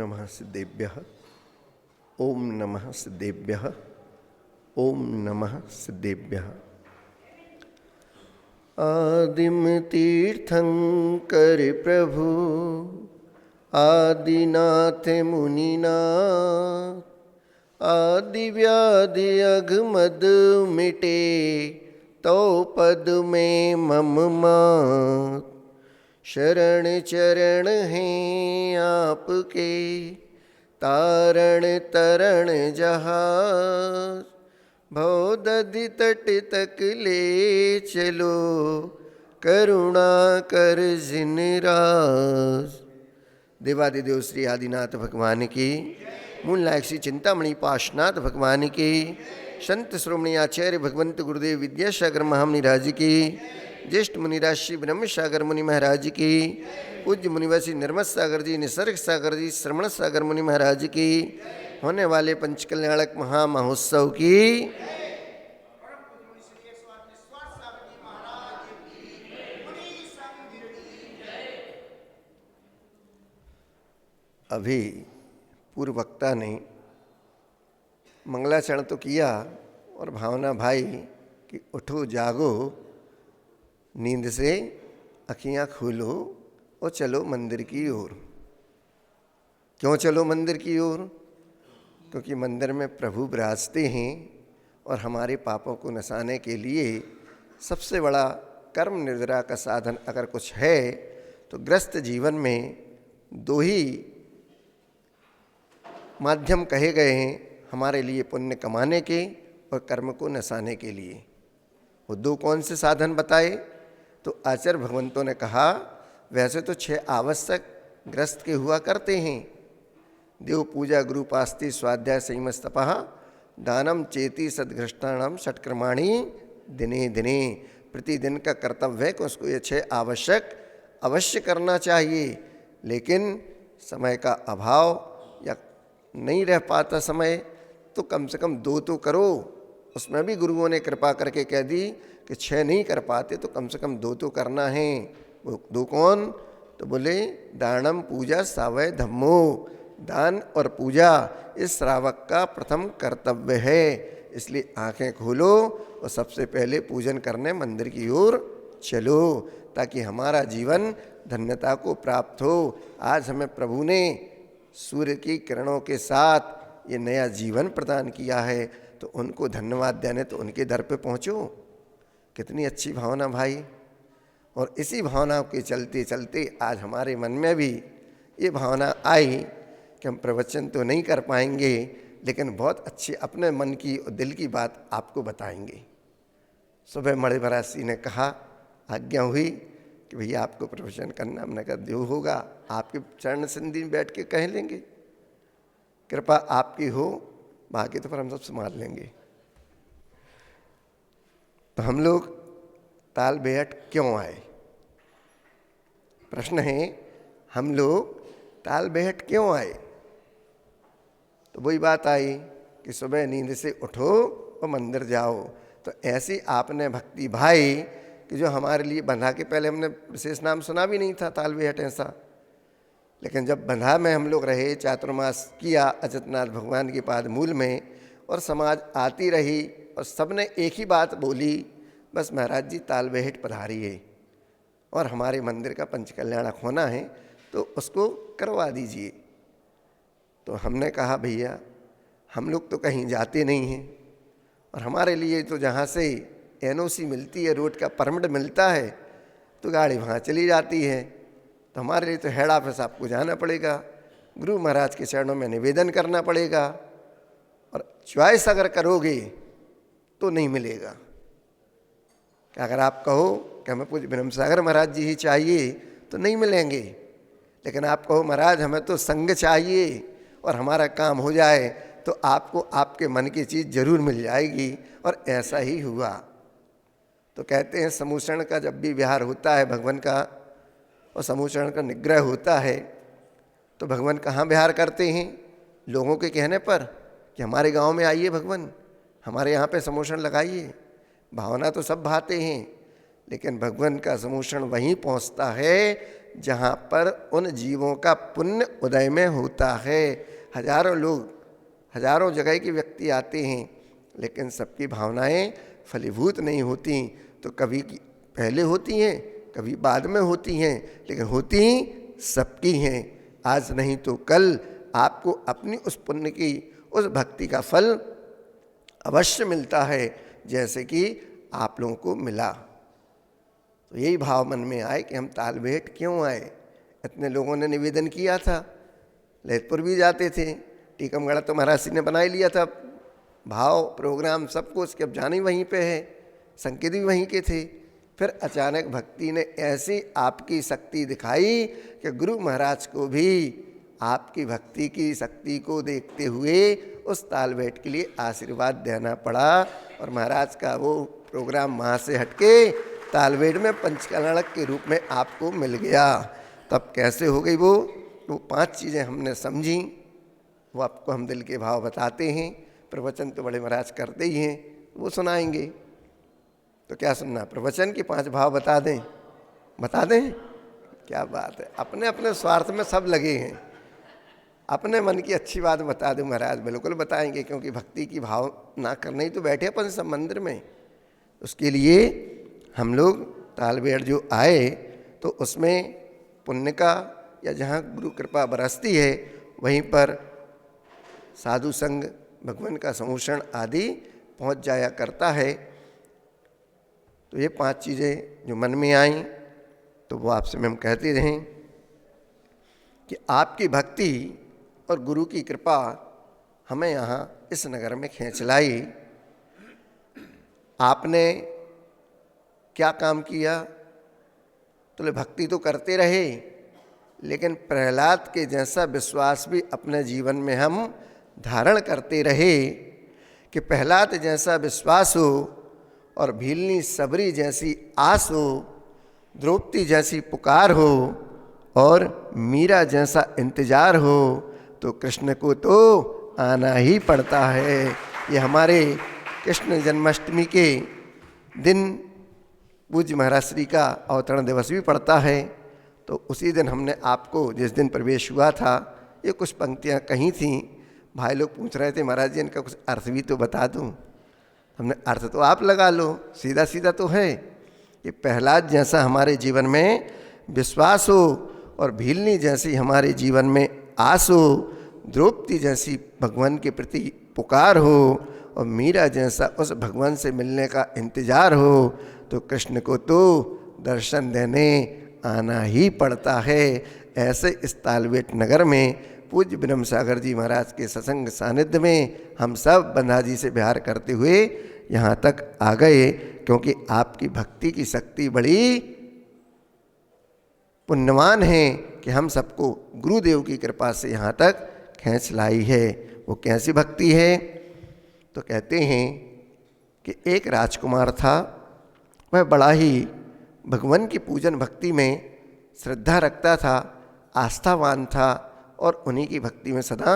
नमः सिद्धेभ्यः। ओम नमः सिद्धेभ्यः। ओम नमः सिद्धेभ्यः। आदिम तीर्थंकर प्रभु आदिनाथ मुनिनाथ, आदि व्याधि अघमद मिटे तो पद में मम मात। शरण चरण हैं आपके तारण तरण जहाज, भवदधि तट तक ले चलो करुणा कर जिन राज। देवादिदेव श्री आदिनाथ भगवान की, मूल नायक श्री चिंतामणि पाशनाथ भगवान की, संत श्रोमणी आचार्य भगवंत गुरुदेव विद्यासागर महामुनि राज की, ज्येष्ठ मुनिराज श्री ब्रह्म सागर मुनि महाराज की, पूज्य मुनिवासी निर्मल सागर जी, निसर्ग सागर जी, श्रवण सागर मुनि महाराज की, होने वाले पंचकल्याणक महामहोत्सव की। अभी पूर्व वक्ता ने मंगलाचरण तो किया और भावना भाई कि उठो जागो, नींद से अखियां खोलो और चलो मंदिर की ओर। क्यों चलो मंदिर की ओर? क्योंकि मंदिर में प्रभु विराजते हैं और हमारे पापों को नसाने के लिए सबसे बड़ा कर्म निर्जरा का साधन अगर कुछ है तो ग्रस्त जीवन में दो ही माध्यम कहे गए हैं हमारे लिए पुण्य कमाने के और कर्म को नसाने के लिए। वो दो कौन से साधन बताए? तो आचार्य भगवंतों ने कहा वैसे तो 6 आवश्यक ग्रस्त के हुआ करते हैं। देव पूजा, गुरुपास्ति, स्वाध्याय, संयम, तपः, दानम, चेति, सद्घृष्टाणम, षट्कर्माणि दिने दिने। प्रतिदिन का कर्तव्य है कि उसको ये 6 आवश्यक अवश्य करना चाहिए, लेकिन समय का अभाव या नहीं रह पाता समय तो कम से कम 2 तो करो। उसमें भी गुरुओं ने कृपा करके कह दी कि 6 नहीं कर पाते तो कम से कम 2 तो करना है। वो 2 कौन? तो बोले दानम, पूजा, सावय धम्मो। दान और पूजा इस श्रावक का प्रथम कर्तव्य है। इसलिए आंखें खोलो और सबसे पहले पूजन करने मंदिर की ओर चलो ताकि हमारा जीवन धन्यता को प्राप्त हो। आज हमें प्रभु ने सूर्य की किरणों के साथ ये नया जीवन प्रदान किया है तो उनको धन्यवाद देने तो उनके दर पे पहुँचो। कितनी अच्छी भावना भाई। और इसी भावना के चलते चलते आज हमारे मन में भी ये भावना आई कि हम प्रवचन तो नहीं कर पाएंगे लेकिन बहुत अच्छी अपने मन की और दिल की बात आपको बताएंगे। सुबह मणि महाराज जी ने कहा, आज्ञा हुई कि भैया आपको प्रवचन करना। हमने कहा जो होगा आपके चरण संधि में बैठ के कह लेंगे, कृपा आपकी हो, बाकी तो पर हम सब संभाल लेंगे। तो हम लोग ताल बेहट क्यों आए? प्रश्न है हम लोग ताल बेहट क्यों आए? तो वही बात आई कि सुबह नींद से उठो और मंदिर जाओ। तो ऐसी आपने भक्ति भाई कि जो हमारे लिए बंधा के, पहले हमने विशेष नाम सुना भी नहीं था ताल बेहट ऐसा, लेकिन जब बंधा में हम लोग रहे, चातुर्मास किया अच्युतनाथ भगवान के पाद मूल में और समाज आती रही और सबने एक ही बात बोली, बस महाराज जी ताल बेहट पधारिए और हमारे मंदिर का पंचकल्याणक होना है तो उसको करवा दीजिए। तो हमने कहा भैया हम लोग तो कहीं जाते नहीं हैं और हमारे लिए तो जहाँ से एनओसी मिलती है, रोड का परमिट मिलता है तो गाड़ी वहाँ चली जाती है। तो हमारे लिए तो हेड ऑफिस आपको जाना पड़ेगा, गुरु महाराज के चरणों में निवेदन करना पड़ेगा और चॉइस अगर करोगे तो नहीं मिलेगा। कि अगर आप कहो कि हमें पूज्य ब्रह्म सागर महाराज जी ही चाहिए तो नहीं मिलेंगे, लेकिन आप कहो महाराज हमें तो संग चाहिए और हमारा काम हो जाए तो आपको आपके मन की चीज़ जरूर मिल जाएगी। और ऐसा ही हुआ। तो कहते हैं समूषण का जब भी विहार होता है भगवान का और समूषण का निग्रह होता है तो भगवान कहाँ विहार करते हैं? लोगों के कहने पर कि हमारे गांव में आइए भगवान, हमारे यहाँ पे समूषण लगाइए। भावना तो सब भाते हैं लेकिन भगवान का समूषण वहीं पहुँचता है जहाँ पर उन जीवों का पुण्य उदय में होता है। हजारों लोग, हजारों जगह के व्यक्ति आते हैं, लेकिन सबकी भावनाएं फलीभूत नहीं होती। तो कभी पहले होती हैं, कभी बाद में होती हैं, लेकिन होती सबकी हैं। आज नहीं तो कल आपको अपनी उस पुण्य की, उस भक्ति का फल अवश्य मिलता है, जैसे कि आप लोगों को मिला। तो यही भाव मन में आए कि हम तालबेट क्यों आए। इतने लोगों ने निवेदन किया था, ललितपुर भी जाते थे, टीकमगढ़ तो महाराज जी ने बना ही लिया था भाव प्रोग्राम सब कुछ, कि अब जाने वहीं पे है, संकेत भी वहीं के थे। फिर अचानक भक्ति ने ऐसी आपकी शक्ति दिखाई कि गुरु महाराज को भी आपकी भक्ति की शक्ति को देखते हुए उस तालबेट के लिए आशीर्वाद देना पड़ा। और महाराज का वो प्रोग्राम वहाँ से हटके तालबेट में पंचकर्णक के रूप में आपको मिल गया। तब कैसे हो गई वो 5 चीज़ें हमने समझी, वो आपको हम दिल के भाव बताते हैं। प्रवचन तो बड़े महाराज करते ही हैं, वो सुनाएंगे। तो क्या सुनना, प्रवचन के 5 भाव बता दें? बता दें? क्या बात है, अपने अपने स्वार्थ में सब लगे हैं। अपने मन की अच्छी बात बता दूं महाराज, बिल्कुल बताएंगे, क्योंकि भक्ति की भाव ना करने ही तो बैठे अपन सब मंदिर में। उसके लिए हम लोग तालबेट जो आए, तो उसमें पुण्य का, या जहाँ गुरु कृपा बरसती है वहीं पर साधु संग, भगवान का समूषण आदि पहुँच जाया करता है। तो ये 5 चीज़ें जो मन में आईं, तो वो आपसे हम कहते रहें कि आपकी भक्ति और गुरु की कृपा हमें यहाँ इस नगर में खींच लाई। आपने क्या काम किया? तो भक्ति तो करते रहे, लेकिन प्रहलाद के जैसा विश्वास भी अपने जीवन में हम धारण करते रहे, कि प्रहलाद जैसा विश्वास हो, और भीलनी सबरी जैसी आस हो, द्रौपदी जैसी पुकार हो, और मीरा जैसा इंतजार हो, तो कृष्ण को तो आना ही पड़ता है। ये हमारे कृष्ण जन्माष्टमी के दिन पूज्य महाराज श्री का अवतरण दिवस भी पड़ता है। तो उसी दिन हमने आपको, जिस दिन प्रवेश हुआ था, ये कुछ पंक्तियाँ कही थीं। भाई लोग पूछ रहे थे महाराज जी इनका कुछ अर्थ भी तो बता दूं। हमने अर्थ तो आप लगा लो, सीधा सीधा तो है कि प्रहलाद जैसा हमारे जीवन में विश्वास हो, और भीलनी जैसी हमारे जीवन में आस हो, द्रौपदी जैसी भगवान के प्रति पुकार हो, और मीरा जैसा उस भगवान से मिलने का इंतजार हो, तो कृष्ण को तो दर्शन देने आना ही पड़ता है। ऐसे इस तालबेट नगर में पूज्य ब्रह्म सागर जी महाराज के सत्संग सानिध्य में हम सब बंधा जी से विहार करते हुए यहाँ तक आ गए, क्योंकि आपकी भक्ति की शक्ति बड़ी पुण्यवान है कि हम सबको गुरुदेव की कृपा से यहाँ तक खींच लाई है। वो कैसी भक्ति है? तो कहते हैं कि एक राजकुमार था, वह बड़ा ही भगवान की पूजन भक्ति में श्रद्धा रखता था, आस्थावान था, और उन्हीं की भक्ति में सदा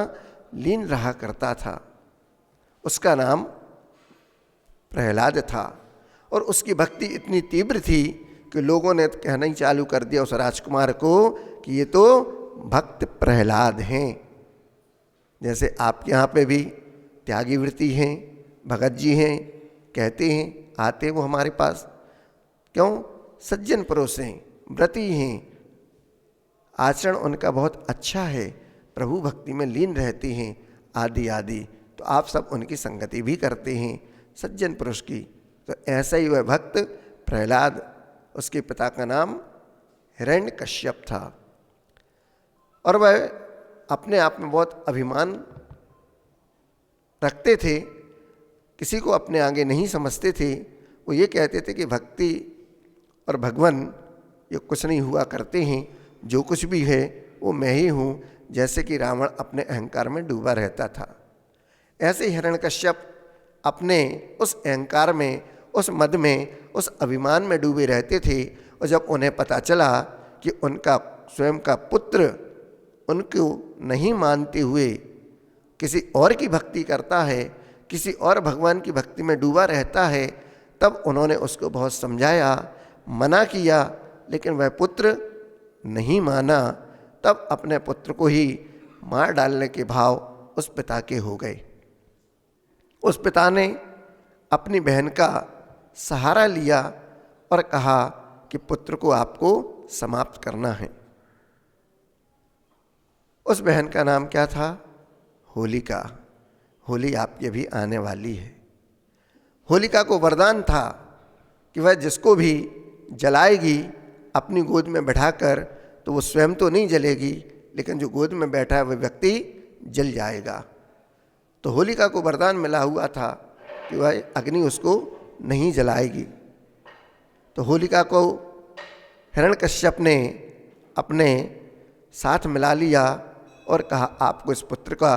लीन रहा करता था। उसका नाम प्रहलाद था, और उसकी भक्ति इतनी तीव्र थी कि लोगों ने कहना ही चालू कर दिया उस राजकुमार को कि ये तो भक्त प्रहलाद हैं। जैसे आपके यहाँ पे भी त्यागी वृत्ति हैं, भगत जी हैं, कहते हैं, आते वो हमारे पास, क्यों? सज्जन पुरुष हैं, व्रती हैं, आचरण उनका बहुत अच्छा है, प्रभु भक्ति में लीन रहते हैं, आदि आदि। तो आप सब उनकी संगति भी करते हैं, सज्जन पुरुष की। तो ऐसा ही वह भक्त प्रहलाद, उसके पिता का नाम हिरण्यकश्यप था, और वह अपने आप में बहुत अभिमान रखते थे, किसी को अपने आगे नहीं समझते थे। वो ये कहते थे कि भक्ति और भगवान ये कुछ नहीं हुआ करते हैं, जो कुछ भी है वो मैं ही हूँ, जैसे कि रावण अपने अहंकार में डूबा रहता था। ऐसे हिरण्यकश्यप अपने उस अहंकार में, उस मद में, उस अभिमान में डूबे रहते थे। और जब उन्हें पता चला कि उनका स्वयं का पुत्र उनको नहीं मानते हुए किसी और की भक्ति करता है, किसी और भगवान की भक्ति में डूबा रहता है, तब उन्होंने उसको बहुत समझाया, मना किया, लेकिन वह पुत्र नहीं माना, तब अपने पुत्र को ही मार डालने के भाव उस पिता के हो गए। उस पिता ने अपनी बहन का सहारा लिया और कहा कि पुत्र को आपको समाप्त करना है। उस बहन का नाम क्या था? होलिका। होली आपके भी आने वाली है। होलिका को वरदान था कि वह जिसको भी जलाएगी अपनी गोद में बैठाकर, तो वो स्वयं तो नहीं जलेगी, लेकिन जो गोद में बैठा है वह व्यक्ति जल जाएगा। तो होलिका को वरदान मिला हुआ था कि वह अग्नि उसको नहीं जलाएगी। तो होलिका को हिरण्यकश्यप ने अपने साथ मिला लिया और कहा आपको इस पुत्र का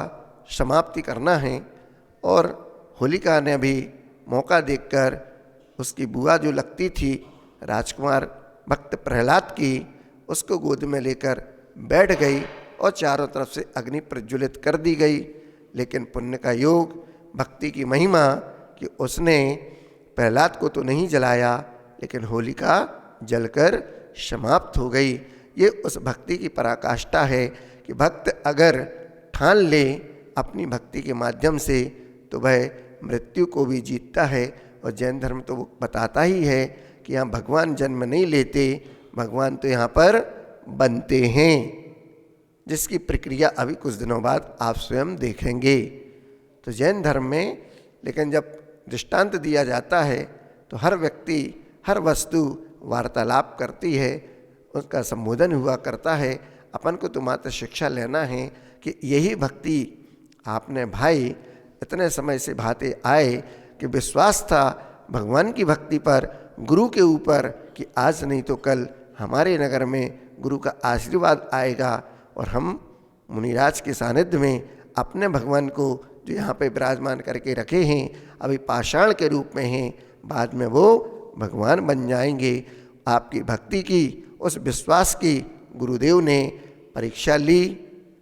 समाप्ति करना है। और होलिका ने भी मौका देखकर उसकी बुआ जो लगती थी राजकुमार भक्त प्रहलाद की, उसको गोद में लेकर बैठ गई और चारों तरफ से अग्नि प्रज्वलित कर दी गई। लेकिन पुण्य का योग, भक्ति की महिमा कि उसने प्रहलाद को तो नहीं जलाया, लेकिन होलिका जलकर समाप्त हो गई। ये उस भक्ति की पराकाष्ठा है कि भक्त अगर ठान ले अपनी भक्ति के माध्यम से, तो वह मृत्यु को भी जीतता है। और जैन धर्म तो वो बताता ही है कि यहाँ भगवान जन्म नहीं लेते, भगवान तो यहाँ पर बनते हैं, जिसकी प्रक्रिया अभी कुछ दिनों बाद आप स्वयं देखेंगे। तो जैन धर्म में लेकिन जब दृष्टांत दिया जाता है तो हर व्यक्ति, हर वस्तु वार्तालाप करती है, उसका संबोधन हुआ करता है। अपन को तो मात्र शिक्षा लेना है कि यही भक्ति आपने भाई इतने समय से भाते आए कि विश्वास था भगवान की भक्ति पर, गुरु के ऊपर, कि आज नहीं तो कल हमारे नगर में गुरु का आशीर्वाद आएगा और हम मुनिराज के सानिध्य में अपने भगवान को जो यहाँ पे विराजमान करके रखे हैं, अभी पाषाण के रूप में हैं, बाद में वो भगवान बन जाएंगे। आपकी भक्ति की, उस विश्वास की गुरुदेव ने परीक्षा ली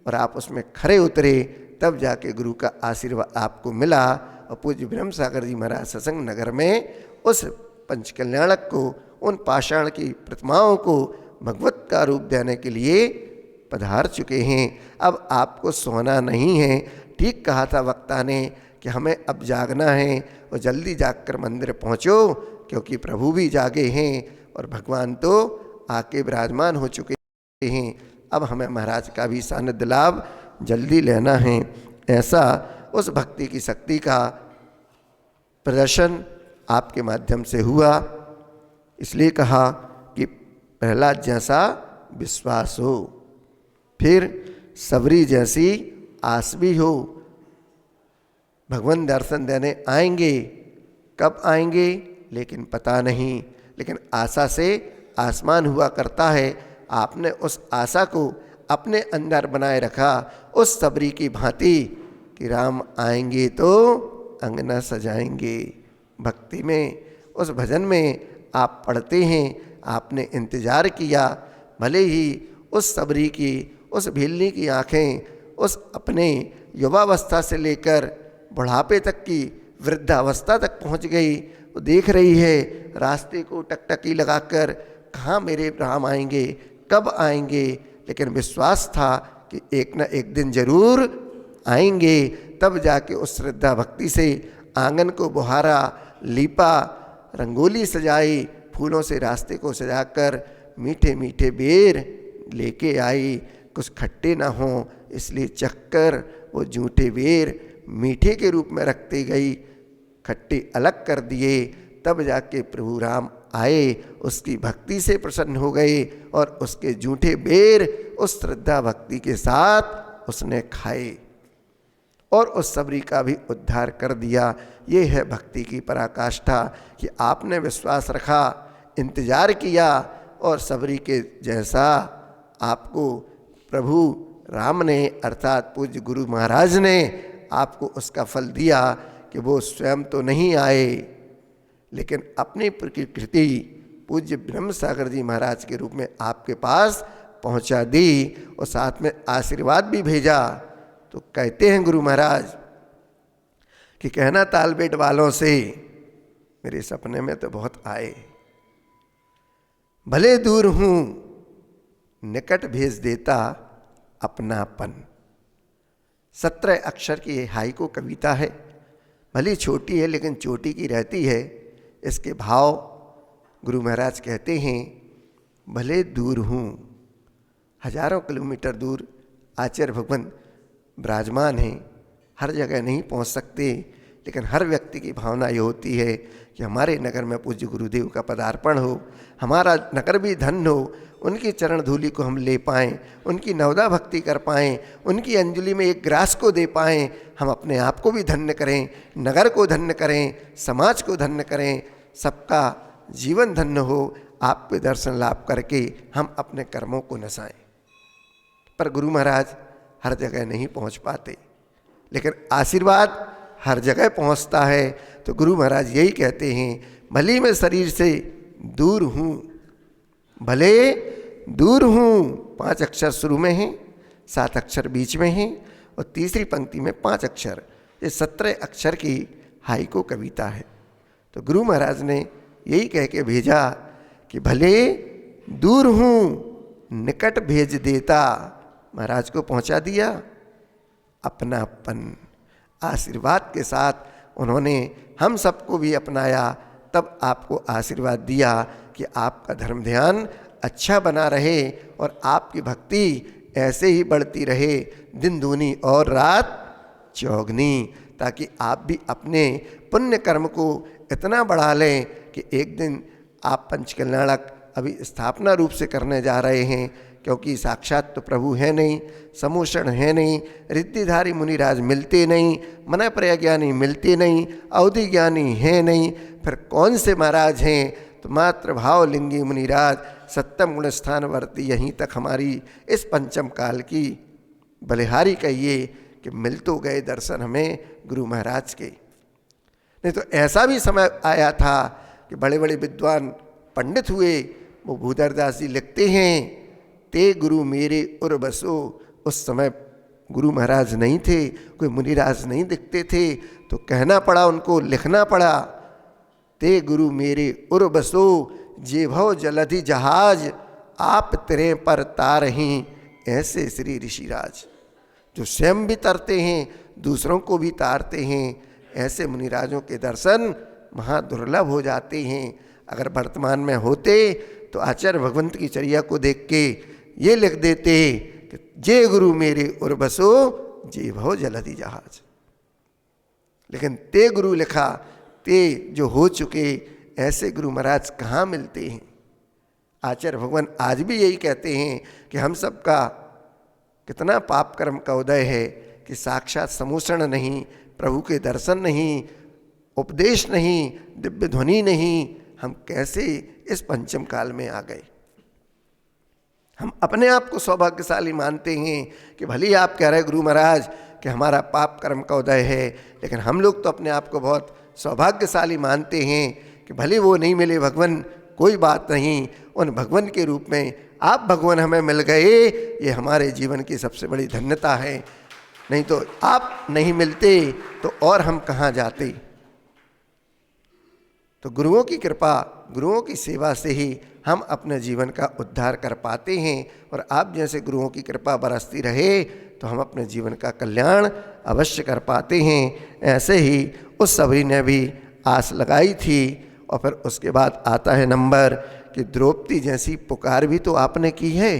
और आप उसमें खरे उतरे, तब जाके गुरु का आशीर्वाद आपको मिला। और पूज्य ब्रह्म सागर जी महाराज सत्संग नगर में उस पंचकल्याणक को, उन पाषाण की प्रतिमाओं को भगवत का रूप देने के लिए पधार चुके हैं। अब आपको सोना नहीं है। ठीक कहा था वक्ता ने कि हमें अब जागना है और जल्दी जागकर मंदिर पहुँचो, क्योंकि प्रभु भी जागे हैं और भगवान तो आके विराजमान हो चुके हैं। अब हमें महाराज का भी सानिध्य लाभ जल्दी लेना है। ऐसा उस भक्ति की शक्ति का प्रदर्शन आपके माध्यम से हुआ। इसलिए कहा कि प्रहलाद जैसा विश्वास हो, फिर सबरी जैसी आस भी हो। भगवान दर्शन देने आएंगे, कब आएंगे लेकिन पता नहीं, लेकिन आशा से आसमान हुआ करता है। आपने उस आशा को अपने अंदर बनाए रखा, उस सबरी की भांति कि राम आएंगे तो अंगना सजाएंगे। भक्ति में, उस भजन में आप पढ़ते हैं, आपने इंतजार किया, भले ही उस सबरी की, उस भीलनी की आँखें उस अपने युवावस्था से लेकर बुढ़ापे तक की वृद्धावस्था तक पहुंच गई। वो देख रही है रास्ते को टकटकी लगाकर, कहाँ मेरे राम आएंगे, कब आएंगे, लेकिन विश्वास था कि एक न एक दिन जरूर आएंगे। तब जाके उस श्रद्धा भक्ति से आंगन को बुहारा, लीपा, रंगोली सजाई, फूलों से रास्ते को सजाकर मीठे मीठे बेर लेके आई। कुछ खट्टे ना हों इसलिए चक्कर वो जूठे बेर मीठे के रूप में रखती गई, खट्टे अलग कर दिए। तब जाके प्रभु राम आए, उसकी भक्ति से प्रसन्न हो गए और उसके जूठे बेर उस श्रद्धा भक्ति के साथ उसने खाए और उस सबरी का भी उद्धार कर दिया। ये है भक्ति की पराकाष्ठा कि आपने विश्वास रखा, इंतजार किया और सबरी के जैसा आपको प्रभु राम ने अर्थात पूज्य गुरु महाराज ने आपको उसका फल दिया कि वो स्वयं तो नहीं आए, लेकिन अपनी प्रकृति पूज्य ब्रह्म सागर जी महाराज के रूप में आपके पास पहुंचा दी और साथ में आशीर्वाद भी भेजा। तो कहते हैं गुरु महाराज कि कहना तालबेट वालों से मेरे सपने में तो बहुत आए, भले दूर हूं निकट भेज देता अपनापन। 17 अक्षर की हाइकू कविता है, भली छोटी है लेकिन चोटी की रहती है। इसके भाव गुरु महाराज कहते हैं, भले दूर हूँ, हजारों किलोमीटर दूर आचार्य भगवान विराजमान हैं, हर जगह नहीं पहुँच सकते, लेकिन हर व्यक्ति की भावना ये होती है कि हमारे नगर में पूज्य गुरुदेव का पदार्पण हो, हमारा नगर भी धन्य हो, उनकी चरण धूलि को हम ले पाएँ, उनकी नवदा भक्ति कर पाएँ, उनकी अंजलि में एक ग्रास को दे पाएँ, हम अपने आप को भी धन्य करें, नगर को धन्य करें, समाज को धन्य करें, सबका जीवन धन्य हो। आपके दर्शन लाभ करके हम अपने कर्मों को नसाएं। पर गुरु महाराज हर जगह नहीं पहुंच पाते, लेकिन आशीर्वाद हर जगह पहुंचता है। तो गुरु महाराज यही कहते हैं, भली मैं शरीर से दूर हूँ, भले दूर हूँ। 5 अक्षर शुरू में हैं, 7 अक्षर बीच में हैं और तीसरी पंक्ति में 5 अक्षर। ये 17 अक्षर की हाइकू कविता है। तो गुरु महाराज ने यही कह के भेजा कि भले दूर हूँ, निकट भेज देता। महाराज को पहुंचा दिया अपनापन। आशीर्वाद के साथ उन्होंने हम सबको भी अपनाया, तब आपको आशीर्वाद दिया कि आपका धर्म ध्यान अच्छा बना रहे और आपकी भक्ति ऐसे ही बढ़ती रहे, दिन दूनी और रात चौगनी, ताकि आप भी अपने पुण्य कर्म को इतना बढ़ा लें कि एक दिन आप पंचकल्याणक अभी स्थापना रूप से करने जा रहे हैं, क्योंकि साक्षात तो प्रभु है नहीं, समूषण है नहीं, रिद्धिधारी मुनिराज मिलते नहीं, मन प्रज्ञानी मिलते नहीं, अवधि ज्ञानी है नहीं, फिर कौन से महाराज हैं? तो मात्र भाव लिंगी मुनिराज सत्तम गुण स्थान वर्ती। यहीं तक हमारी इस पंचम काल की बलिहारी कहिए कि मिल तो गए दर्शन हमें गुरु महाराज के। नहीं तो ऐसा भी समय आया था कि बड़े बड़े विद्वान पंडित हुए, वो भूधरदास जी लिखते हैं, ते गुरु मेरे उर बसो। उस समय गुरु महाराज नहीं थे, कोई मुनिराज नहीं दिखते थे, तो कहना पड़ा उनको, लिखना पड़ा, ते गुरु मेरे उर बसो, जे भव जलधि जहाज, आप तिरे पर तारहीं, ऐसे श्री ऋषिराज। जो स्वयं भी तरते हैं, दूसरों को भी तारते हैं, ऐसे मुनिराजों के दर्शन महादुर्लभ हो जाते हैं। अगर वर्तमान में होते तो आचार्य भगवंत की चर्या को देख के ये लिख देते कि जे गुरु मेरे उर बसो, जे भव जलधि जहाज। लेकिन ते गुरु लिखा, ते जो हो चुके, ऐसे गुरु महाराज कहाँ मिलते हैं। आचार्य भगवान आज भी यही कहते हैं कि हम सबका कितना पाप कर्म का उदय है कि साक्षात समूषण नहीं, प्रभु के दर्शन नहीं, उपदेश नहीं, दिव्य ध्वनि नहीं, हम कैसे इस पंचम काल में आ गए। हम अपने आप को सौभाग्यशाली मानते हैं कि भले आप कह रहे गुरु महाराज कि हमारा पाप कर्म का उदय है, लेकिन हम लोग तो अपने आप को बहुत सौभाग्यशाली मानते हैं कि भले वो नहीं मिले भगवान, कोई बात नहीं, उन भगवान के रूप में आप भगवान हमें मिल गए, ये हमारे जीवन की सबसे बड़ी धन्यता है। नहीं तो आप नहीं मिलते तो और हम कहाँ जाते। तो गुरुओं की कृपा, गुरुओं की सेवा से ही हम अपने जीवन का उद्धार कर पाते हैं। और आप जैसे गुरुओं की कृपा बरसती रहे तो हम अपने जीवन का कल्याण अवश्य कर पाते हैं। ऐसे ही उस सबरी ने भी आस लगाई थी। और फिर उसके बाद आता है नंबर कि द्रौपदी जैसी पुकार भी तो आपने की है।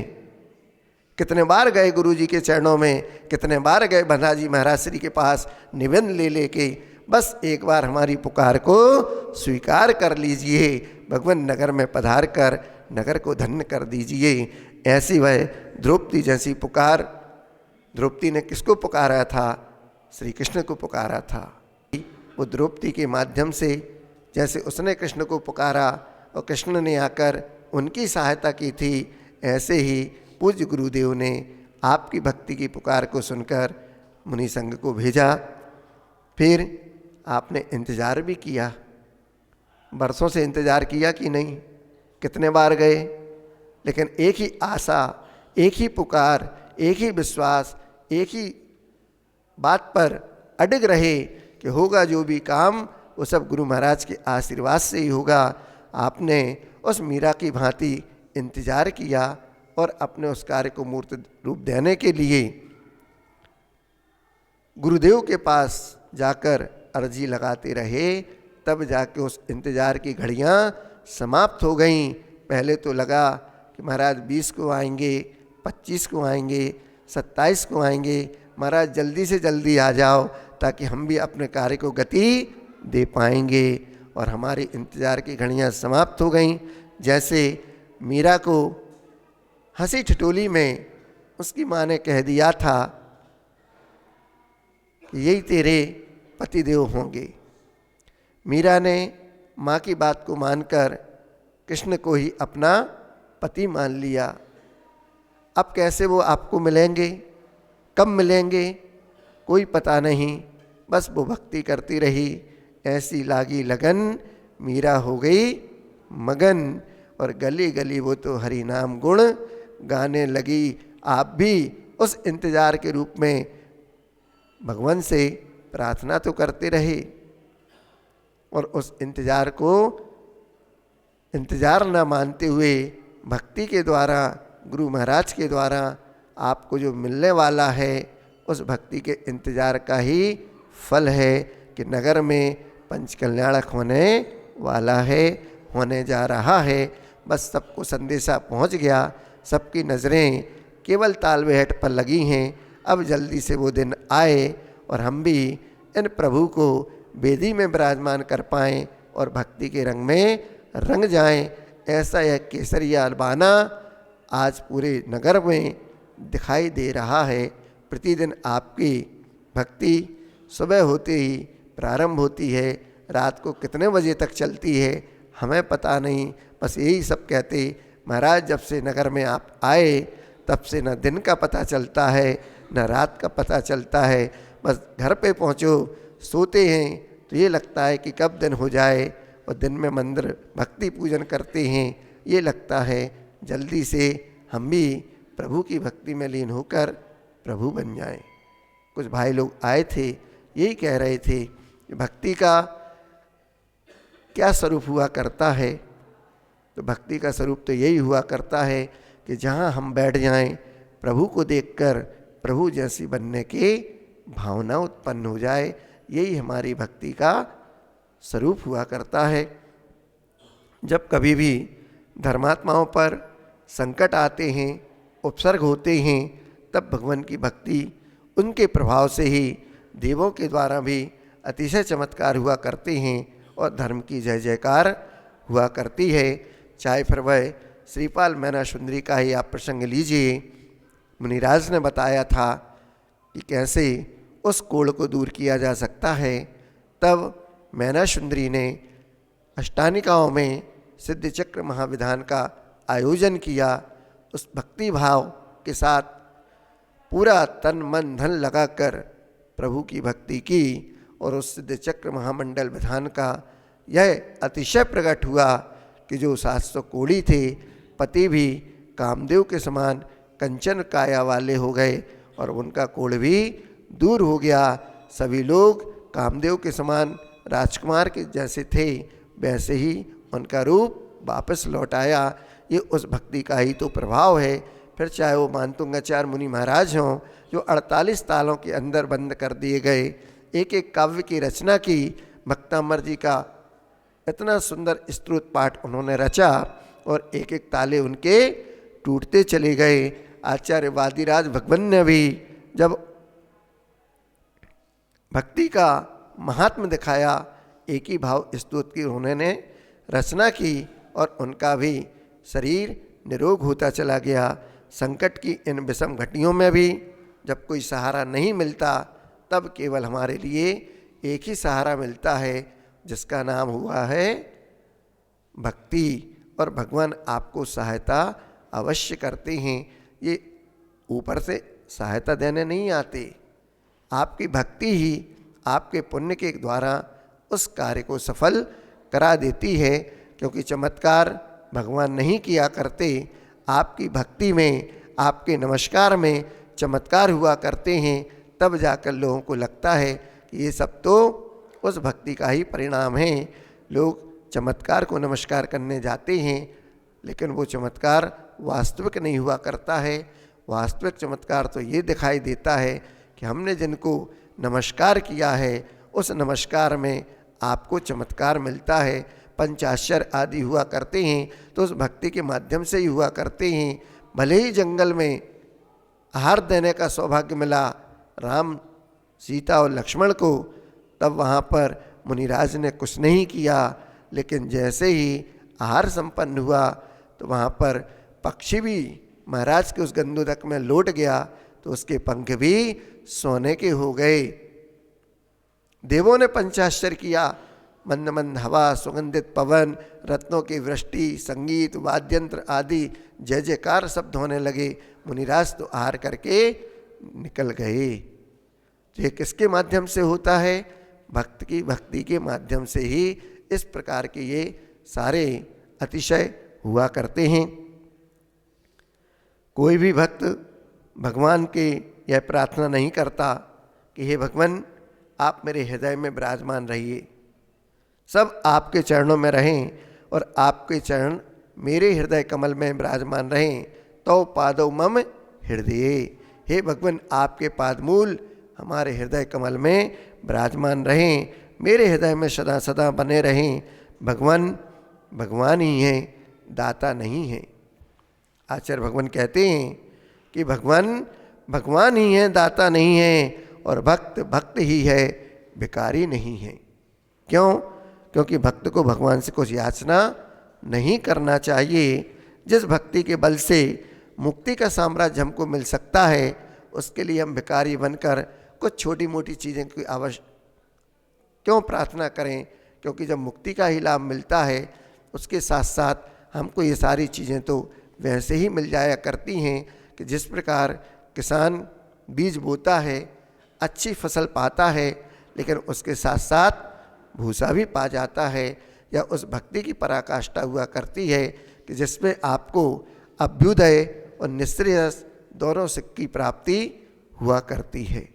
कितने बार गए गुरु जी के चरणों में, कितने बार गए भंडाजी महाराज श्री के पास निवेदन ले लेके, बस एक बार हमारी पुकार को स्वीकार कर लीजिए, भगवान नगर में पधार कर नगर को धन्य कर दीजिए। ऐसी वह द्रौपदी जैसी पुकार। द्रौपदी ने किसको पुकारा था? श्री कृष्ण को पुकारा था। वो द्रौपदी के माध्यम से जैसे उसने कृष्ण को पुकारा और कृष्ण ने आकर उनकी सहायता की थी, ऐसे ही पूज्य गुरुदेव ने आपकी भक्ति की पुकार को सुनकर मुनि संघ को भेजा। फिर आपने इंतज़ार भी किया, बरसों से इंतज़ार किया कि नहीं, कितने बार गए, लेकिन एक ही आशा, एक ही पुकार, एक ही विश्वास, एक ही बात पर अडिग रहे कि होगा जो भी काम वो सब गुरु महाराज के आशीर्वाद से ही होगा। आपने उस मीरा की भांति इंतज़ार किया और अपने उस कार्य को मूर्त रूप देने के लिए गुरुदेव के पास जाकर अर्जी लगाते रहे। तब जाके उस इंतज़ार की घड़ियाँ समाप्त हो गईं। पहले तो लगा कि महाराज 20 को आएंगे, 25 को आएंगे, 27 को आएंगे, महाराज जल्दी से जल्दी आ जाओ ताकि हम भी अपने कार्य को गति दे पाएंगे। और हमारे इंतज़ार की घड़ियाँ समाप्त हो गईं। जैसे मीरा को हंसी ठिठोली में उसकी माँ ने कह दिया था कि यही तेरे पतिदेव होंगे। मीरा ने माँ की बात को मानकर कृष्ण को ही अपना पति मान लिया। अब कैसे वो आपको मिलेंगे, कब मिलेंगे, कोई पता नहीं। बस वो भक्ति करती रही। ऐसी लागी लगन मीरा हो गई मगन, और गली गली वो तो हरि नाम गुण गाने लगी। आप भी उस इंतज़ार के रूप में भगवान से प्रार्थना तो करते रहे, और उस इंतज़ार को इंतज़ार न मानते हुए भक्ति के द्वारा, गुरु महाराज के द्वारा आपको जो मिलने वाला है उस भक्ति के इंतज़ार का ही फल है कि नगर में पंचकल्याणक होने वाला है, होने जा रहा है। बस सबको संदेशा पहुंच गया। सबकी नज़रें केवल तालबेहट पर लगी हैं। अब जल्दी से वो दिन आए और हम भी इन प्रभु को वेदी में विराजमान कर पाएँ और भक्ति के रंग में रंग जाएं। ऐसा यह केसरिया बाना आज पूरे नगर में दिखाई दे रहा है। प्रतिदिन आपकी भक्ति सुबह होते ही प्रारंभ होती है, रात को कितने बजे तक चलती है हमें पता नहीं। बस यही सब कहते, महाराज जब से नगर में आप आए तब से न दिन का पता चलता है न रात का पता चलता है। बस घर पे पहुँचो, सोते हैं तो ये लगता है कि कब दिन हो जाए, और दिन में मंदिर भक्ति पूजन करते हैं, ये लगता है जल्दी से हम भी प्रभु की भक्ति में लीन होकर प्रभु बन जाएं। कुछ भाई लोग आए थे, यही कह रहे थे कि भक्ति का क्या स्वरूप हुआ करता है। तो भक्ति का स्वरूप तो यही हुआ करता है कि जहाँ हम बैठ जाएं, प्रभु को देखकर प्रभु जैसी बनने की भावना उत्पन्न हो जाए। यही हमारी भक्ति का स्वरूप हुआ करता है। जब कभी भी धर्मात्माओं पर संकट आते हैं, उपसर्ग होते हैं, तब भगवान की भक्ति उनके प्रभाव से ही देवों के द्वारा भी अतिशय चमत्कार हुआ करते हैं और धर्म की जय जयकार हुआ करती है। चाहे फिर वह श्रीपाल मैना सुंदरी का ही आप प्रसंग लीजिए। मुनिराज ने बताया था कि कैसे उस कोड़ को दूर किया जा सकता है। तब मैना सुंदरी ने अष्टानिकाओं में सिद्ध चक्र महाविधान का आयोजन किया। उस भक्ति भाव के साथ पूरा तन मन धन लगाकर प्रभु की भक्ति की और उस सिद्ध चक्र महामंडल विधान का यह अतिशय प्रकट हुआ कि जो 700 कोड़ी थे, पति भी कामदेव के समान कंचन काया वाले हो गए और उनका कोड़ भी दूर हो गया। सभी लोग कामदेव के समान राजकुमार के जैसे थे, वैसे ही उनका रूप वापस लौट आया। ये उस भक्ति का ही तो प्रभाव है। फिर चाहे वो मानतुंगाचार्य मुनि महाराज हों जो 48 तालों के अंदर बंद कर दिए गए, एक एक काव्य की रचना की। भक्तामर जी का इतना सुंदर स्तोत्र पाठ उन्होंने रचा और एक एक ताले उनके टूटते चले गए। आचार्य वादिराज भगवान ने भी जब भक्ति का महात्म दिखाया, एक ही भाव स्तोत्र की उन्होंने रचना की और उनका भी शरीर निरोग होता चला गया। संकट की इन विषम घटियों में भी जब कोई सहारा नहीं मिलता, तब केवल हमारे लिए एक ही सहारा मिलता है जिसका नाम हुआ है भक्ति। और भगवान आपको सहायता अवश्य करते हैं। ये ऊपर से सहायता देने नहीं आते, आपकी भक्ति ही आपके पुण्य के द्वारा उस कार्य को सफल करा देती है। क्योंकि चमत्कार भगवान नहीं किया करते, आपकी भक्ति में, आपके नमस्कार में चमत्कार हुआ करते हैं। तब जाकर लोगों को लगता है कि ये सब तो उस भक्ति का ही परिणाम है। लोग चमत्कार को नमस्कार करने जाते हैं, लेकिन वो चमत्कार वास्तविक नहीं हुआ करता है। वास्तविक चमत्कार तो ये दिखाई देता है कि हमने जिनको नमस्कार किया है उस नमस्कार में आपको चमत्कार मिलता है। पंचाश्चर्य आदि हुआ करते हैं तो उस भक्ति के माध्यम से ही हुआ करते हैं। भले ही जंगल में आहार देने का सौभाग्य मिला राम सीता और लक्ष्मण को, तब वहाँ पर मुनिराज ने कुछ नहीं किया, लेकिन जैसे ही आहार संपन्न हुआ तो वहाँ पर पक्षी भी महाराज के उस गंधोदक में लौट गया तो उसके पंख भी सोने के हो गए। देवों ने पंचाश्चर्य किया, मंद मंद हवा, सुगंधित पवन, रत्नों की वृष्टि, संगीत, वाद्यंत्र आदि जय जयकार शब्द होने लगे। मुनिराज तो आहार करके निकल गए। ये किसके माध्यम से होता है? भक्त की भक्ति के माध्यम से ही इस प्रकार के ये सारे अतिशय हुआ करते हैं। कोई भी भक्त भगवान के यह प्रार्थना नहीं करता कि हे भगवान आप मेरे हृदय में विराजमान रहिए, सब आपके चरणों में रहें और आपके चरण मेरे हृदय कमल में विराजमान रहें। तो पादौ मम हृदय, हे भगवान आपके पादमूल हमारे हृदय कमल में विराजमान रहें, मेरे हृदय में सदा सदा बने रहें। भगवान भगवान ही हैं, दाता नहीं हैं। आचार्य भगवान कहते हैं कि भगवान भगवान ही हैं, दाता नहीं हैं, और भक्त भक्त ही है, भिखारी नहीं है। क्यों? क्योंकि भक्त को भगवान से कुछ याचना नहीं करना चाहिए। जिस भक्ति के बल से मुक्ति का साम्राज्य हमको मिल सकता है, उसके लिए हम भिखारी बनकर कुछ छोटी मोटी चीज़ें की क्यों प्रार्थना करें? क्योंकि जब मुक्ति का ही लाभ मिलता है उसके साथ साथ हमको ये सारी चीज़ें तो वैसे ही मिल जाया करती हैं कि जिस प्रकार किसान बीज बोता है, अच्छी फसल पाता है, लेकिन उसके साथ साथ भूसा भी पा जाता है। या उस भक्ति की पराकाष्ठा हुआ करती है कि जिसमें आपको अभ्युदय और निःश्रेयस दोनों सुख की प्राप्ति हुआ करती है।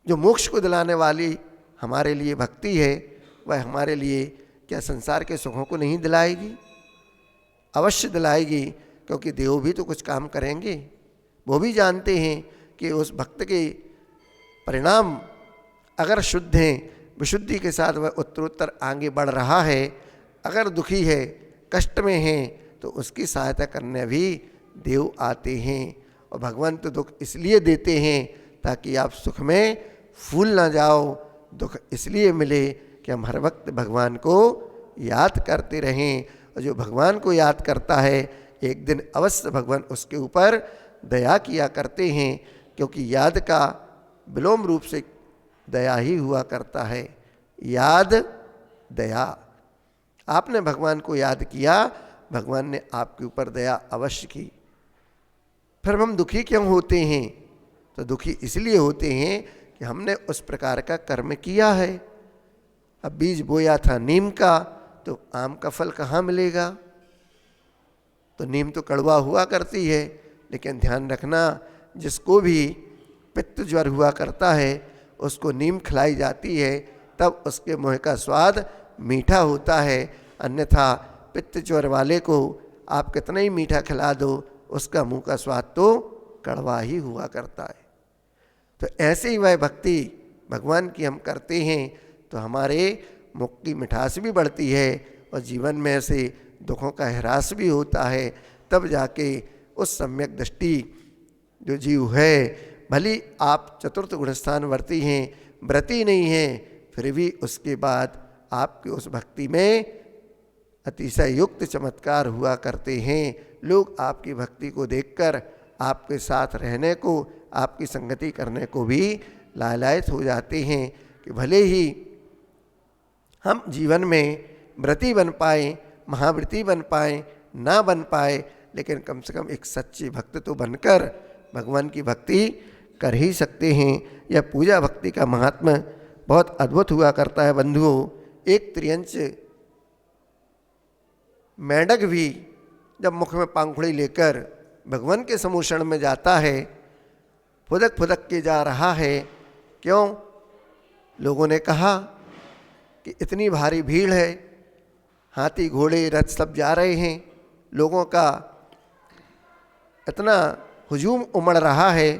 जो मोक्ष को दिलाने वाली हमारे लिए भक्ति है, वह हमारे लिए क्या संसार के सुखों को नहीं दिलाएगी? अवश्य दिलाएगी, क्योंकि देव भी तो कुछ काम करेंगे। वो भी जानते हैं कि उस भक्त के परिणाम अगर शुद्ध हैं, विशुद्धि के साथ वह उत्तरोत्तर आगे बढ़ रहा है, अगर दुखी है, कष्ट में है, तो उसकी सहायता करने भी देव आते हैं। और भगवान तो दुख इसलिए देते हैं ताकि आप सुख में फूल ना जाओ। दुख इसलिए मिले कि हम हर वक्त भगवान को याद करते रहें, और जो भगवान को याद करता है एक दिन अवश्य भगवान उसके ऊपर दया किया करते हैं, क्योंकि याद का विलोम रूप से दया ही हुआ करता है। याद दया, आपने भगवान को याद किया, भगवान ने आपके ऊपर दया अवश्य की। फिर हम दुखी क्यों होते हैं? तो दुखी इसलिए होते हैं कि हमने उस प्रकार का कर्म किया है। अब बीज बोया था नीम का, तो आम का फल कहाँ मिलेगा? तो नीम तो कड़वा हुआ करती है, लेकिन ध्यान रखना जिसको भी पित्त ज्वर हुआ करता है उसको नीम खिलाई जाती है, तब उसके मुँह का स्वाद मीठा होता है। अन्यथा पित्त ज्वर वाले को आप कितना ही मीठा खिला दो, उसका मुँह का स्वाद तो कड़वा ही हुआ करता है। तो ऐसे ही वह भक्ति भगवान की हम करते हैं तो हमारे मुख की मिठास भी बढ़ती है और जीवन में से दुखों का ह्रास भी होता है। तब जाके उस सम्यक दृष्टि जो जीव है, भली आप चतुर्थ गुणस्थान वर्ती हैं, व्रती नहीं हैं, फिर भी उसके बाद आपके उस भक्ति में अतिशय युक्त चमत्कार हुआ करते हैं। लोग आपकी भक्ति को देखकर आपके साथ रहने को, आपकी संगति करने को भी लालायित हो जाते हैं कि भले ही हम जीवन में व्रती बन पाए, महाव्रती बन पाए, ना बन पाए, लेकिन कम से कम एक सच्चे भक्त तो बनकर भगवान की भक्ति कर ही सकते हैं। यह पूजा भक्ति का महात्मा बहुत अद्भुत हुआ करता है बंधुओं। एक त्रियंच मेंढक भी जब मुख में पंखुड़ी लेकर भगवान के समूषण में जाता है, फुदक फुदक के जा रहा है। क्यों? लोगों ने कहा कि इतनी भारी भीड़ है, हाथी घोड़े रथ सब जा रहे हैं, लोगों का इतना हुजूम उमड़ रहा है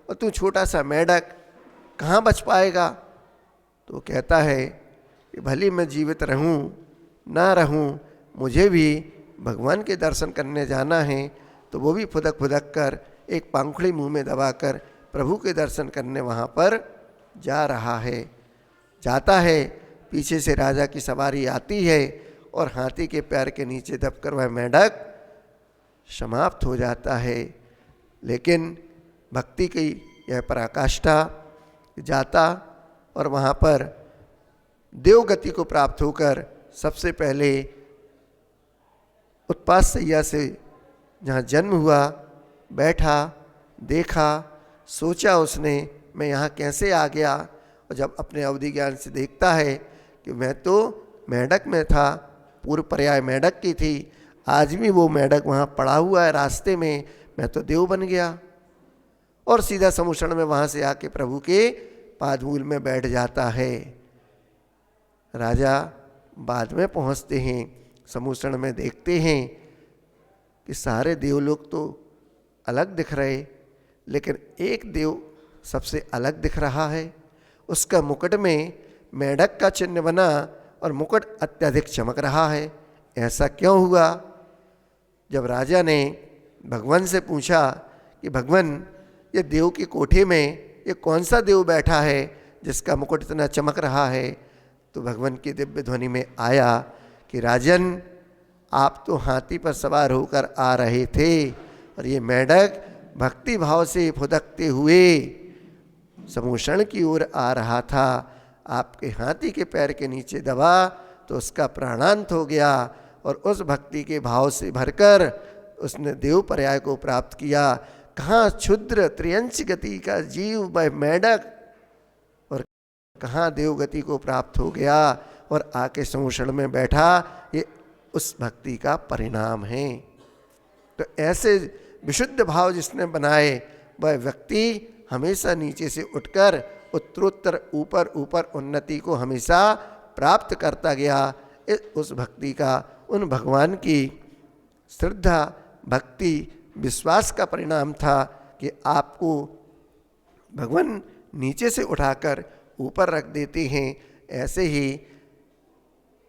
और तू छोटा सा मेंढक कहाँ बच पाएगा। तो कहता है कि भली मैं जीवित रहूं ना रहूं, मुझे भी भगवान के दर्शन करने जाना है। तो वो भी फुदक फुदक कर एक पंखुड़ी मुंह में दबाकर प्रभु के दर्शन करने वहाँ पर जा रहा है। जाता है, पीछे से राजा की सवारी आती है और हाथी के पैर के नीचे दबकर वह मेंढक समाप्त हो जाता है। लेकिन भक्ति की यह पराकाष्ठा, जाता और वहाँ पर देवगति को प्राप्त होकर सबसे पहले उत्पात सैया से जहाँ जन्म हुआ, बैठा, देखा, सोचा उसने मैं यहाँ कैसे आ गया। और जब अपने अवधि ज्ञान से देखता है कि मैं तो मेंढक में था, पूर्व पर्याय मेंढक की थी, आज भी वो मेंढक वहाँ पड़ा हुआ है रास्ते में, मैं तो देव बन गया। और सीधा समुषण में वहाँ से आके प्रभु के पादमूल में बैठ जाता है। राजा बाद में पहुँचते हैं, समुषण में देखते हैं कि सारे देवलोक तो अलग दिख रहे, लेकिन एक देव सबसे अलग दिख रहा है। उसका मुकुट में मेंढक का चिन्ह बना और मुकुट अत्यधिक चमक रहा है। ऐसा क्यों हुआ? जब राजा ने भगवान से पूछा कि भगवान, ये देव की कोठे में ये कौन सा देव बैठा है जिसका मुकुट इतना चमक रहा है, तो भगवान की दिव्य ध्वनि में आया कि राजन, आप तो हाथी पर सवार होकर आ रहे थे और ये मेंढक भक्ति भाव से फुदकते हुए समुषण की ओर आ रहा था। आपके हाथी के पैर के नीचे दबा तो उसका प्राणांत हो गया और उस भक्ति के भाव से भरकर उसने देव पर्याय को प्राप्त किया। कहाँ क्षुद्र त्रियंश गति का जीव मेंढक और कहाँ देव गति को प्राप्त हो गया और आके समुषण में बैठा। ये उस भक्ति का परिणाम है। तो ऐसे विशुद्ध भाव जिसने बनाए, वह व्यक्ति हमेशा नीचे से उठकर उत्तरोत्तर ऊपर ऊपर उन्नति को हमेशा प्राप्त करता गया। उस भक्ति का, उन भगवान की श्रद्धा, भक्ति, विश्वास का परिणाम था कि आपको भगवान नीचे से उठाकर ऊपर रख देते हैं। ऐसे ही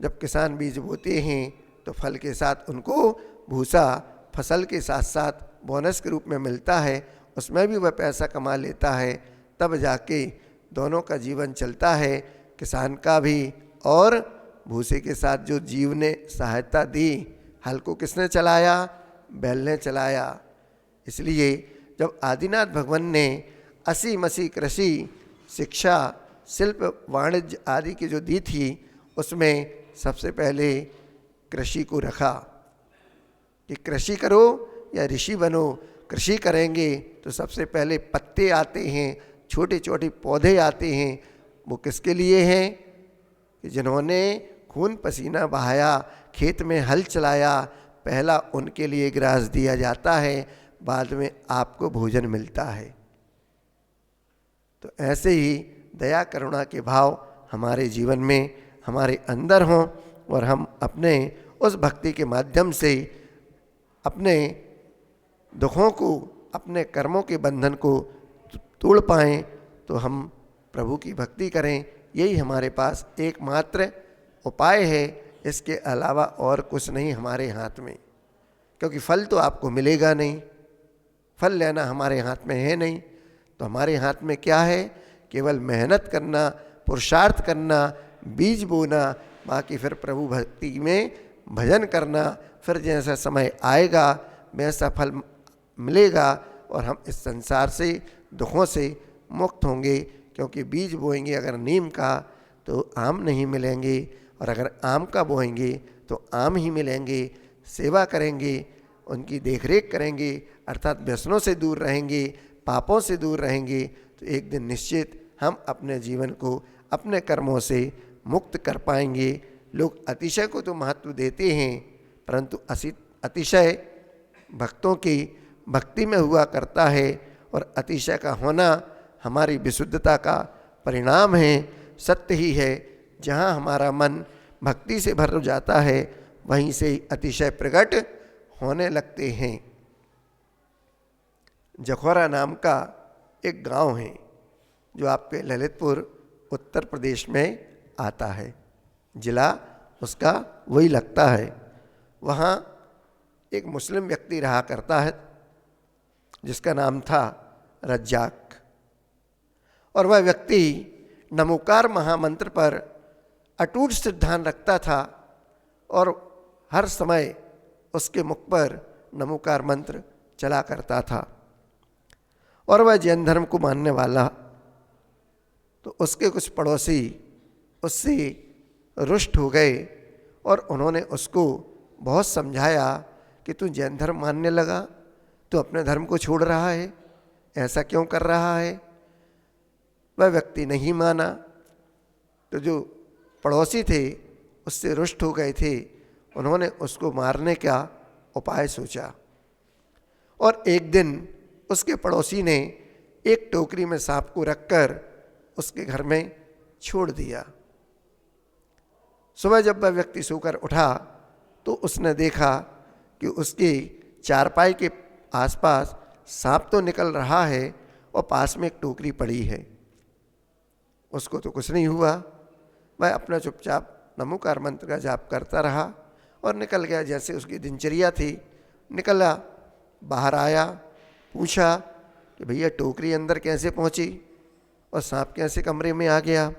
जब किसान बीज बोते हैं तो फल के साथ उनको भूसा फसल के साथ साथ बोनस के रूप में मिलता है, उसमें भी वह पैसा कमा लेता है, तब जाके दोनों का जीवन चलता है, किसान का भी और भूसे के साथ जो जीव ने सहायता दी। हल को किसने चलाया? बैल ने चलाया। इसलिए जब आदिनाथ भगवान ने असी मसी कृषि शिक्षा शिल्प वाणिज्य आदि की जो दी थी, उसमें सबसे पहले कृषि को रखा कि कृषि करो या ऋषि बनो। कृषि करेंगे तो सबसे पहले पत्ते आते हैं, छोटे छोटे पौधे आते हैं। वो किसके लिए हैं? कि जिन्होंने खून पसीना बहाया, खेत में हल चलाया, पहला उनके लिए ग्रास दिया जाता है, बाद में आपको भोजन मिलता है। तो ऐसे ही दया करुणा के भाव हमारे जीवन में हमारे अंदर हों और हम अपने उस भक्ति के माध्यम से अपने दुखों को, अपने कर्मों के बंधन को तोड़ पाएं। तो हम प्रभु की भक्ति करें, यही हमारे पास एकमात्र उपाय है। इसके अलावा और कुछ नहीं हमारे हाथ में, क्योंकि फल तो आपको मिलेगा नहीं, फल लेना हमारे हाथ में है नहीं। तो हमारे हाथ में क्या है? केवल मेहनत करना, पुरुषार्थ करना, बीज बोना, बाकी फिर प्रभु भक्ति में भजन करना। फिर जैसा समय आएगा वैसा फल मिलेगा और हम इस संसार से, दुखों से मुक्त होंगे। क्योंकि बीज बोएंगे अगर नीम का तो आम नहीं मिलेंगे, और अगर आम का बोएंगे तो आम ही मिलेंगे। सेवा करेंगे, उनकी देखरेख करेंगे, अर्थात व्यसनों से दूर रहेंगे, पापों से दूर रहेंगे, तो एक दिन निश्चित हम अपने जीवन को अपने कर्मों से मुक्त कर पाएंगे। लोग अतिशय को तो महत्व देते हैं, परंतु अतिशय भक्तों की भक्ति में हुआ करता है, और अतिशय का होना हमारी विशुद्धता का परिणाम है। सत्य ही है, जहाँ हमारा मन भक्ति से भर जाता है वहीं से अतिशय प्रकट होने लगते हैं। जखौरा नाम का एक गांव है जो आपके ललितपुर उत्तर प्रदेश में आता है, जिला उसका वही लगता है। वहाँ एक मुस्लिम व्यक्ति रहा करता है जिसका नाम था रज्जाक, और वह व्यक्ति नमोकार महामंत्र पर अटूट सिद्धांत रखता था और हर समय उसके मुख पर नमोकार मंत्र चला करता था। और वह जैन धर्म को मानने वाला, तो उसके कुछ पड़ोसी उससे रुष्ट हो गए और उन्होंने उसको बहुत समझाया कि तू जैन धर्म मानने लगा, तू अपने धर्म को छोड़ रहा है, ऐसा क्यों कर रहा है। वह व्यक्ति नहीं माना, तो जो पड़ोसी थे उससे रुष्ट हो गए थे, उन्होंने उसको मारने का उपाय सोचा। और एक दिन उसके पड़ोसी ने एक टोकरी में सांप को रखकर उसके घर में छोड़ दिया। सुबह जब वह व्यक्ति सोकर उठा तो उसने देखा कि उसके चारपाई के आसपास सांप तो निकल रहा है और पास में एक टोकरी पड़ी है। उसको तो कुछ नहीं हुआ, वह अपना चुपचाप नमोकार मंत्र का जाप करता रहा और निकल गया। जैसे उसकी दिनचर्या थी, निकला, बाहर आया, पूछा कि भैया टोकरी अंदर कैसे पहुंची और सांप कैसे कमरे में आ गया।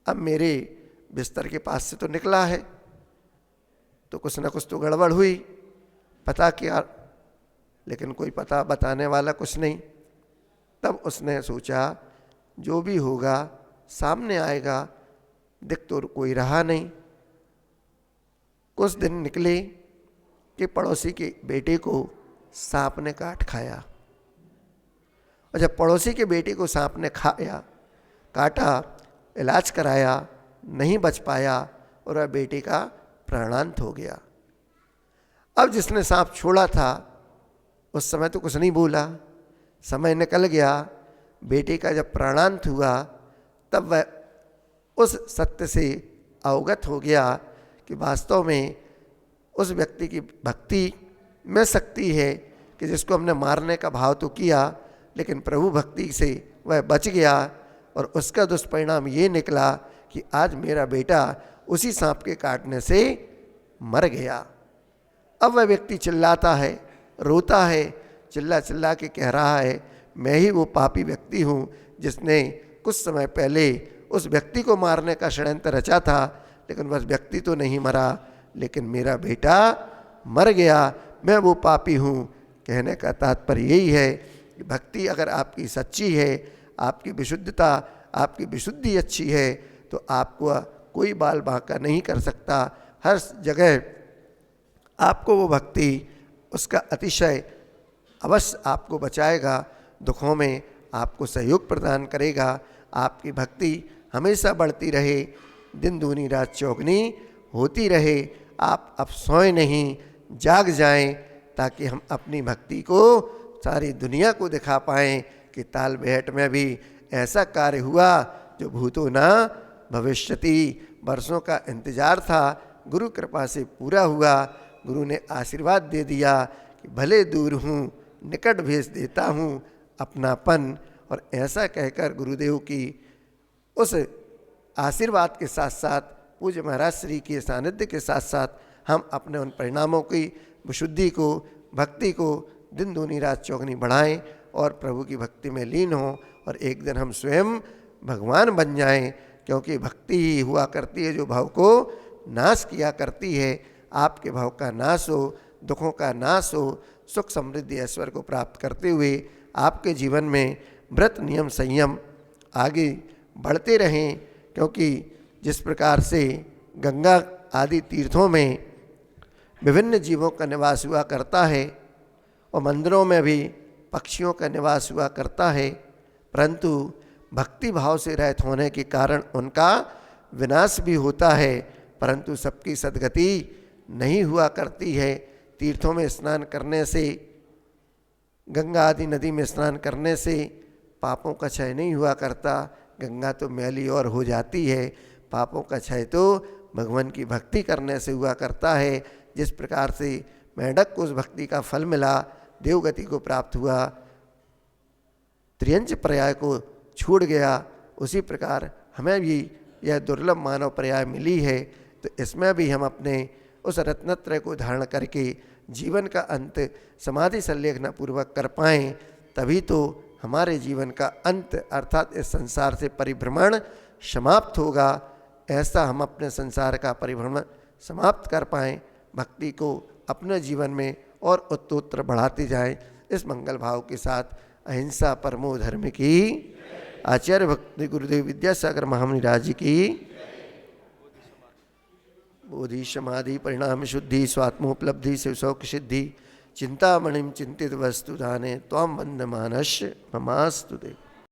अब मेरे बिस्तर के पास से तो निकला है, तो कुछ ना कुछ तो गड़बड़ हुई, पता किया लेकिन कोई पता बताने वाला कुछ नहीं। तब उसने सोचा जो भी होगा सामने आएगा, दिख तो कोई रहा नहीं। कुछ दिन निकले कि पड़ोसी के बेटे को सांप ने काट खाया, और जब पड़ोसी के बेटे को सांप ने खाया, काटा, इलाज कराया, नहीं बच पाया और वह बेटे का प्राणांत हो गया। अब जिसने सांप छोड़ा था उस समय तो कुछ नहीं बोला, समय निकल गया, बेटे का जब प्राणांत हुआ तब वह उस सत्य से अवगत हो गया कि वास्तव में उस व्यक्ति की भक्ति में शक्ति है कि जिसको हमने मारने का भाव तो किया लेकिन प्रभु भक्ति से वह बच गया, और उसका दुष्परिणाम ये निकला कि आज मेरा बेटा उसी सांप के काटने से मर गया। अब वह व्यक्ति चिल्लाता है, रोता है, चिल्ला चिल्ला के कह रहा है मैं ही वो पापी व्यक्ति हूँ जिसने कुछ समय पहले उस व्यक्ति को मारने का षड्यंत्र रचा था, लेकिन वह व्यक्ति तो नहीं मरा लेकिन मेरा बेटा मर गया, मैं वो पापी हूँ। कहने का तात्पर्य यही है कि भक्ति अगर आपकी सच्ची है, आपकी विशुद्धता, आपकी विशुद्धि अच्छी है, तो आपको कोई बाल बांका नहीं कर सकता। हर जगह आपको वो भक्ति उसका अतिशय अवश्य आपको बचाएगा, दुखों में आपको सहयोग प्रदान करेगा। आपकी भक्ति हमेशा बढ़ती रहे, दिन दूनी रात चौगनी होती रहे। आप अब सोए नहीं, जाग जाएं, ताकि हम अपनी भक्ति को सारी दुनिया को दिखा पाएं कि ताल बेहट में भी ऐसा कार्य हुआ जो भूतो न भविष्यति। वर्षों का इंतजार था, गुरु कृपा से पूरा हुआ। गुरु ने आशीर्वाद दे दिया कि भले दूर हूँ निकट भेज देता हूँ अपनापन। और ऐसा कहकर गुरुदेव की उस आशीर्वाद के साथ साथ, पूज्य महाराज श्री के सानिध्य के साथ साथ हम अपने उन परिणामों की विशुद्धि को, भक्ति को दिन दूनी रात चौगनी बढ़ाएं और प्रभु की भक्ति में लीन हों, और एक दिन हम स्वयं भगवान बन जाएं। क्योंकि भक्ति ही हुआ करती है जो भाव को नाश किया करती है। आपके भाव का नाश हो, दुखों का नाश हो, सुख समृद्धि ऐश्वर्य को प्राप्त करते हुए आपके जीवन में व्रत नियम संयम आगे बढ़ते रहें। क्योंकि जिस प्रकार से गंगा आदि तीर्थों में विभिन्न जीवों का निवास हुआ करता है और मंदिरों में भी पक्षियों का निवास हुआ करता है, परंतु भक्ति भाव से रहित होने के कारण उनका विनाश भी होता है, परंतु सबकी सद्गति नहीं हुआ करती है। तीर्थों में स्नान करने से, गंगा आदि नदी में स्नान करने से पापों का क्षय नहीं हुआ करता। गंगा तो मैली और हो जाती है, पापों का क्षय तो भगवान की भक्ति करने से हुआ करता है। जिस प्रकार से मेंढक को उस भक्ति का फल मिला, देवगति को प्राप्त हुआ, त्रियंच पर्याय को छूट गया, उसी प्रकार हमें भी यह दुर्लभ मानव पर्याय मिली है। तो इसमें भी हम अपने उस रत्नत्रय को धारण करके जीवन का अंत समाधि संलेखना पूर्वक कर पाएँ, तभी तो हमारे जीवन का अंत अर्थात इस संसार से परिभ्रमण समाप्त होगा। ऐसा हम अपने संसार का परिभ्रमण समाप्त कर पाएँ, भक्ति को अपने जीवन में और उत्तरोत्तर बढ़ाते जाएं। इस मंगल भाव के साथ अहिंसा परमो धर्म की, आचार्य भक्ति गुरुदेव विद्यासागर महामुनि राज की, बोधि समाधि परिणाम शुद्धि स्वात्मोपलब्धि शिव शौक सिद्धि, चिंतामणिम चिंतित वस्तु दाने त्वाम वंदमानश्य ममास्तुते।